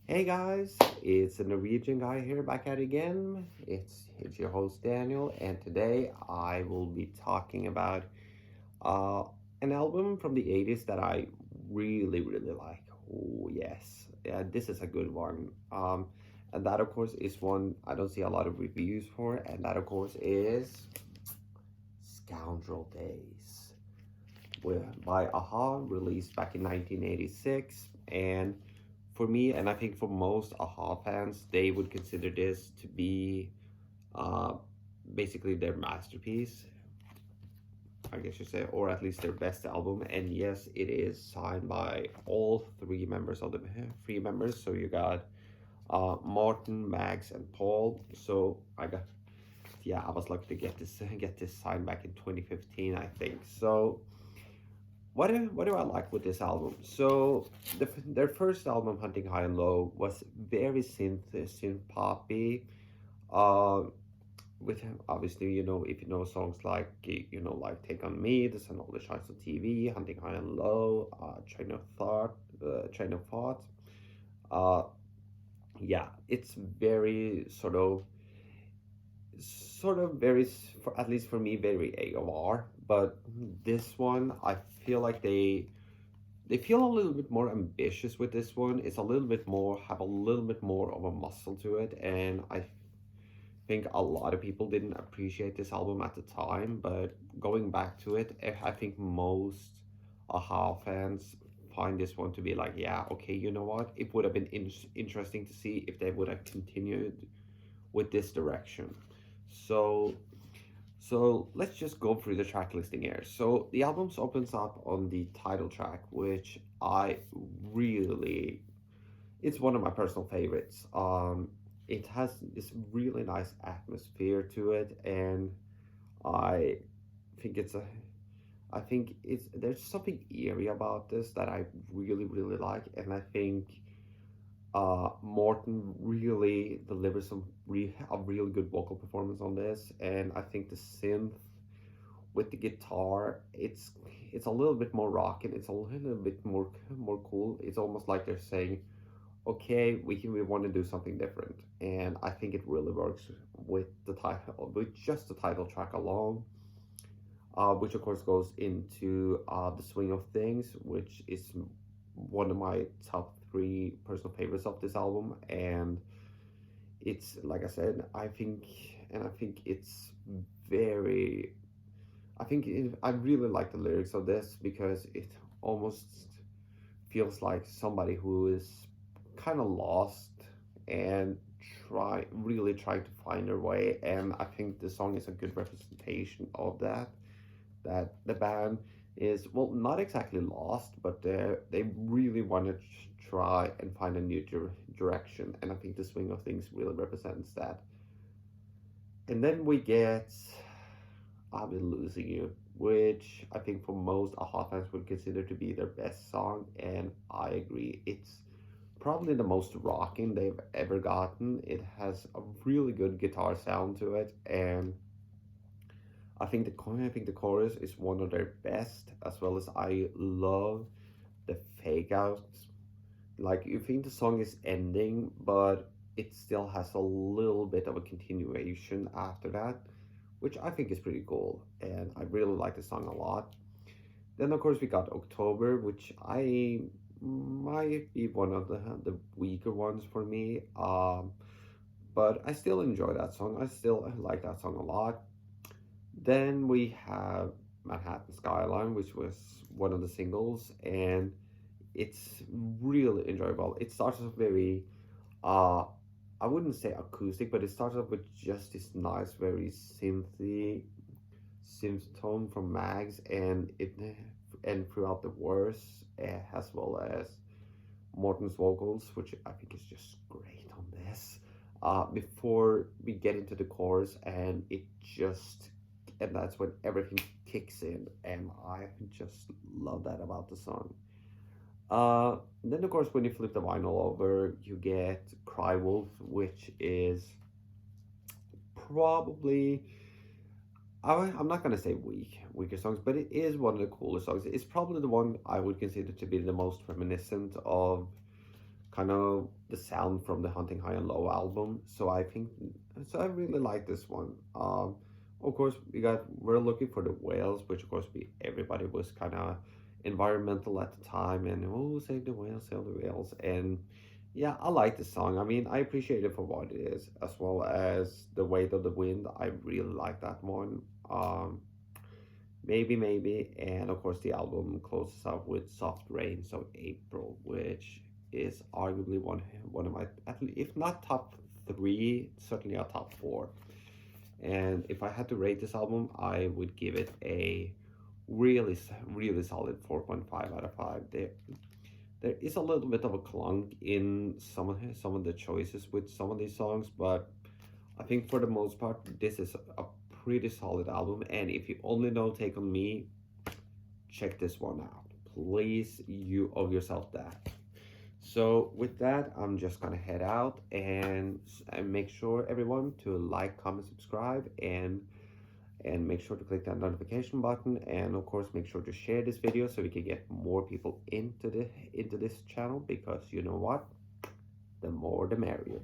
Hey guys, it's the Norwegian guy here back at it again. It's your host Daniel, and today I will be talking about uh, an album from the 80s that I really like. Oh yes, yeah, this is a good one. And that of course is one I don't see a lot of reviews for, and that of course is Scoundrel Days, by Aha, released back in 1986, and for me, and I think for most Aha fans, they would consider this to be uh, basically their masterpiece, I guess you say, or at least their best album. And yes, it is signed by all three members of the three members. So you got Martin, Max, and Paul. So I was lucky to get this signed back in 2015, I think. So what do I like with this album? So their first album, Hunting High and Low, was very synth poppy. Uh, with obviously, if you know songs like like Take on Me, The Sun Only Shines on TV, Hunting High and Low, Train of Thought. Uh, yeah, it's very sort of very, for, at least for me, very AOR. But this one, I feel like they feel a little bit more ambitious with this one. It's a little bit more, have a little bit more of a muscle to it, and I think a lot of people didn't appreciate this album at the time, but going back to it, I think most Aha fans find this one to be like, yeah, okay, you know what? It would have been interesting to see if they would have continued with this direction. So so let's just go through the track listing here. So the album opens up on the title track, which I really, it's one of my personal favorites. It has this really nice atmosphere to it, and I think it's a, I think it's there's something eerie about this that I really like, and I think Morton really delivers a really good vocal performance on this, and I think the synth with the guitar, it's a little bit more rocking. It's a little bit more cool. It's almost like they're saying, "Okay, we want to do something different," and I think it really works with the title, with just the title track alone, which of course goes into the swing of things, which is one of my top three personal favorites of this album, and it's like I said, I think it's very I really like the lyrics of this because it almost feels like somebody who is kind of lost and really trying to find their way. And I think the song is a good representation of that. That the band is, well, not exactly lost, but they really want to try and find a new direction. And I think the swing of things really represents that. And then we get I've Been Losing You, which I think for most Aha fans would consider to be their best song, and I agree. It's probably the most rocking they've ever gotten. It has a really good guitar sound to it, and I think the chorus is one of their best, as well as I love the fake outs. Like you think the song is ending, but it still has a little bit of a continuation after that, which I think is pretty cool, and I really like the song a lot. Then of course we got October, which I might be one of the weaker ones for me. But I still enjoy that song. I still like that song a lot. Then we have Manhattan Skyline, which was one of the singles, and it's really enjoyable. It starts off very, uh, I wouldn't say acoustic, but it starts off with just this nice, very synth tone from Mags, and throughout the verse, as well as Morton's vocals, which I think is just great on this. Before we get into the chorus, and that's when everything kicks in, and I just love that about the song. Then of course, when you flip the vinyl over, you get Cry Wolf, which is probably, I'm not gonna say weaker songs, but it is one of the cooler songs. It's probably the one I would consider to be the most reminiscent of kind of the sound from the Hunting High and Low album. So I think, so I really like this one. Of course, we're looking for the whales, which of course everybody was kind of environmental at the time, and oh, save the whales, save the whales, and yeah, I like the song. I mean, I appreciate it for what it is, as well as the weight of the wind. I really like that one. Um, maybe, and of course the album closes out with Soft Rains of April, which is arguably one of my, if not top three, certainly a top four. And if I had to rate this album, I would give it a really solid 4.5 out of 5. There is a little bit of a clunk in some of the choices with some of these songs, but I think for the most part, this is a pretty solid album. And if you only know Take On Me, check this one out. Please, you owe yourself that. So with that, I'm just gonna head out and make sure everyone to like, comment, subscribe, and make sure to click that notification button, and of course make sure to share this video so we can get more people into this channel, because you know what, the more the merrier.